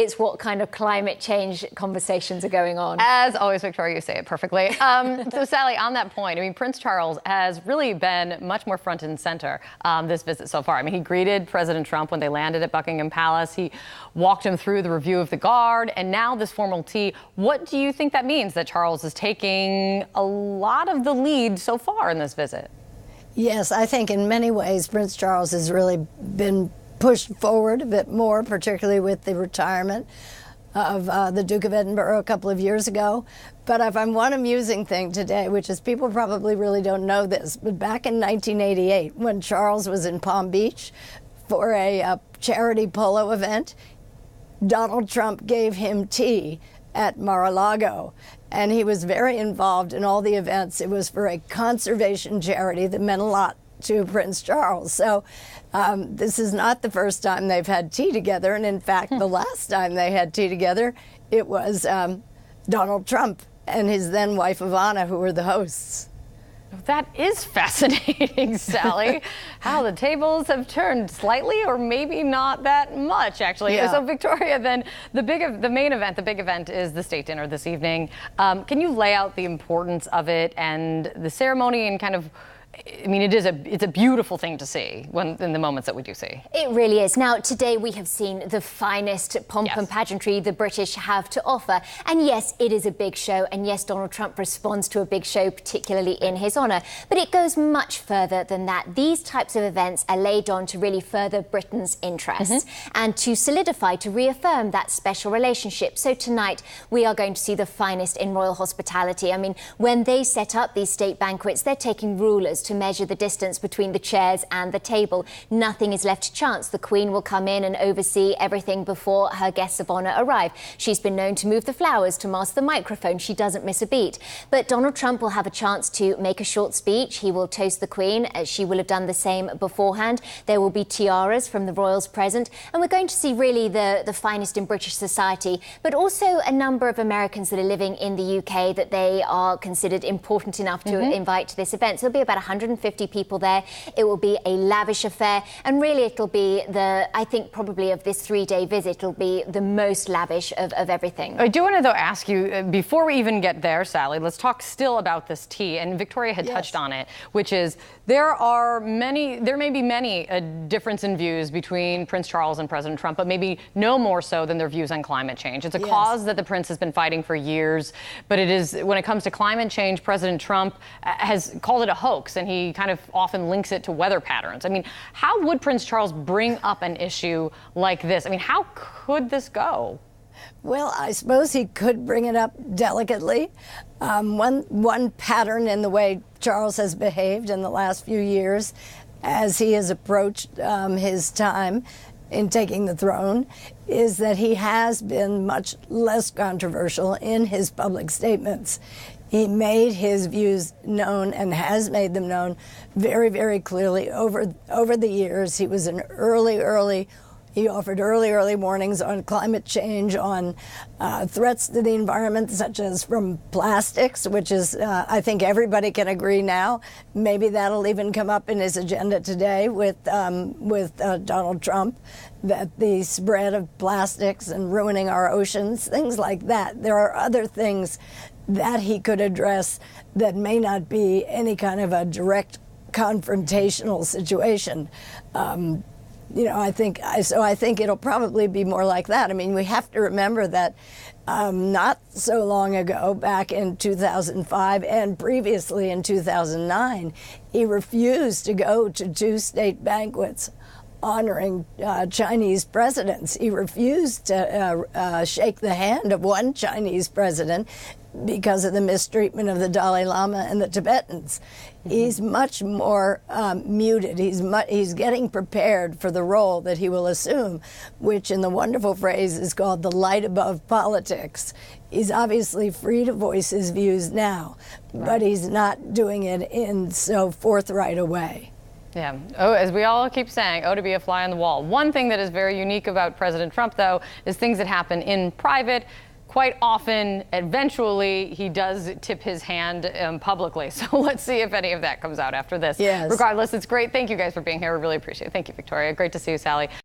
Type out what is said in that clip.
it's what kind of climate change conversations are going on. As always, Victoria, you say it perfectly. So, Sally, on that point, I mean, Prince Charles has really been much more front and center this visit so far. I mean, he greeted President Trump when they landed at Buckingham Palace. He walked him through the review of the Guard, and now this formal tea. What do you think that means, that Charles is taking a lot of the lead so far in this visit? Yes, I think in many ways Prince Charles has really been pushed forward a bit more, particularly with the retirement of the Duke of Edinburgh a couple of years ago. But if I'm one amusing thing today, which is people probably really don't know this, but back in 1988, when Charles was in Palm Beach for a charity polo event, Donald Trump gave him tea at Mar-a-Lago, and he was very involved in all the events. It was for a conservation charity that meant a lot to Prince Charles. So this is not the first time they've had tea together, and in fact, the last time they had tea together, it was Donald Trump and his then wife Ivana, who were the hosts. That is fascinating, Sally. How the tables have turned slightly, or maybe not that much, actually. Yeah. So, Victoria, then the big event is the state dinner this evening. Can you lay out the importance of it and the ceremony and kind of, I mean, it's a beautiful thing to see in the moments that we do see. It really is. Now, today we have seen the finest pomp and pageantry the British have to offer. And yes, it is a big show. And yes, Donald Trump responds to a big show, particularly in his honour. But it goes much further than that. These types of events are laid on to really further Britain's interests and to solidify, to reaffirm that special relationship. So tonight we are going to see the finest in royal hospitality. I mean, when they set up these state banquets, they're taking rulers to measure the distance between the chairs and the table. Nothing is left to chance. The Queen will come in and oversee everything before her guests of honour arrive. She's been known to move the flowers, to master the microphone. She doesn't miss a beat. But Donald Trump will have a chance to make a short speech. He will toast the Queen, as she will have done the same beforehand. There will be tiaras from the royals present, and we're going to see really the finest in British society, but also a number of Americans that are living in the UK that they are considered important enough to invite to this event. So there'll be about 150 people there. It will be a lavish affair, and really it'll be I think probably of this 3-day visit, it'll be the most lavish of everything. I do want to, though, ask you, before we even get there, Sally, let's talk still about this tea. And Victoria had touched on it, which is there may be many difference in views between Prince Charles and President Trump, but maybe no more so than their views on climate change. It's a cause that the prince has been fighting for years, but it is, when it comes to climate change, President Trump has called it a hoax, and he kind of often links it to weather patterns. I mean, how would Prince Charles bring up an issue like this? I mean, how could this go? Well, I suppose he could bring it up delicately. One pattern in the way Charles has behaved in the last few years as he has approached his time in taking the throne is that he has been much less controversial in his public statements. He made his views known and has made them known very, very clearly over the years. He was he offered early warnings on climate change, on threats to the environment, such as from plastics, which is, I think everybody can agree now. Maybe that'll even come up in his agenda today with Donald Trump, that the spread of plastics and ruining our oceans, things like that. There are other things that he could address that may not be any kind of a direct confrontational situation. You know, I think it'll probably be more like that. I mean, we have to remember that not so long ago, back in 2005 and previously in 2009, he refused to go to 2 state banquets honoring Chinese presidents. He refused to shake the hand of one Chinese president because of the mistreatment of the Dalai Lama and the Tibetans. He's much more muted. He's getting prepared for the role that he will assume, which in the wonderful phrase is called the light above politics. He's obviously free to voice his views now, but he's not doing it in so forthright a way. Yeah. Oh, as we all keep saying, to be a fly on the wall. One thing that is very unique about President Trump, though, is things that happen in private. Quite often, eventually, he does tip his hand publicly. So let's see if any of that comes out after this. Yes. Regardless, it's great. Thank you guys for being here. We really appreciate it. Thank you, Victoria. Great to see you, Sally.